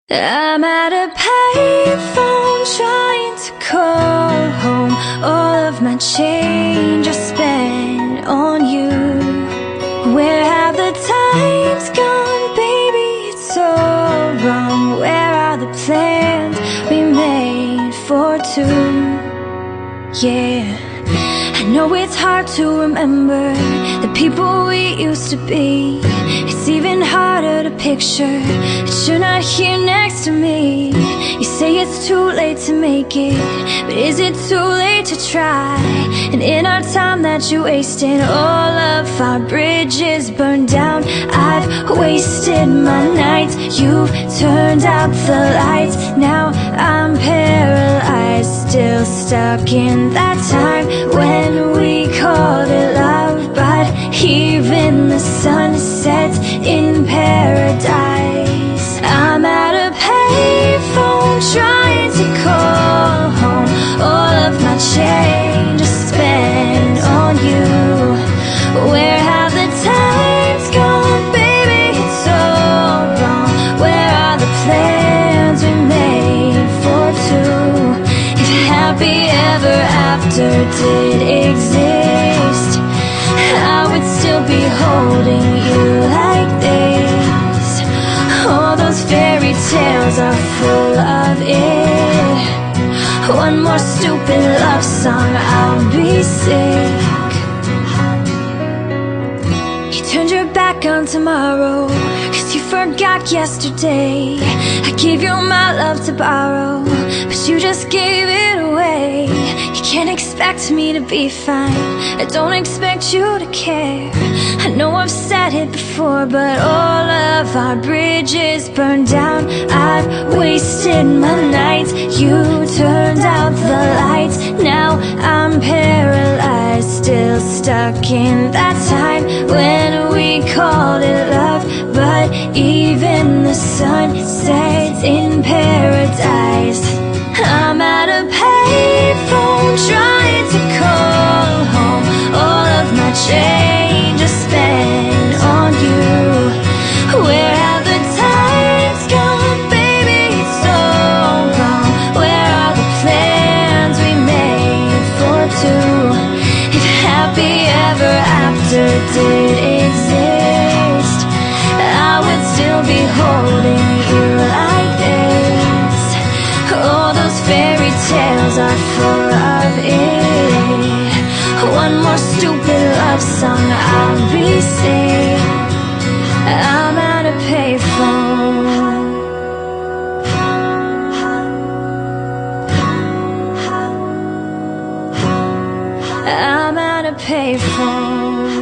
I'm at a payphone trying to call home. All of my change I spent on you. Where have the times gone, baby? It's so wrong. Where are the plans we made for two? Yeah, I know it's hard to remember the people we used to be. It's even harder to picture that you're not here next to me. You say it's too late to make it, but is it too late to try? And in our time that you wasted, all of our bridges burned down. I've wasted my nights, you've turned out the lights. Now I'm paralyzed, still stuck in that time when we called it love. But even the sun sets in paradise. I'm at a payphone trying to call home. All of my change I spent on you. Where have the times gone, baby? It's so wrong. Where are the plans we made for two? If happy ever after did exist, I would still be holding you like this. All those fairy tales are full of it. One more stupid love song, I'll be sick. You turned your back on tomorrow, 'cause you forgot yesterday. I gave you my love to borrow, but you just gave it away. You can't expect me to be fine, I don't expect you to care. I know I've said it before, but all of our bridges burned down. I've wasted my nights, you turned out the lights. Now I'm paralyzed, still stuck in that time when we called it love. But even the sun sets in paradise. I'm at a payphone trying to call home. All of my change I spent on you. Where have the times gone, baby? It's so wrong. Where are the plans we made for two? If happy ever after did exist, I would still be holding you like this. All those fairy tales are full of it. One more stupid love song, I'll be sick. I'm at a payphone. I'm at a payphone.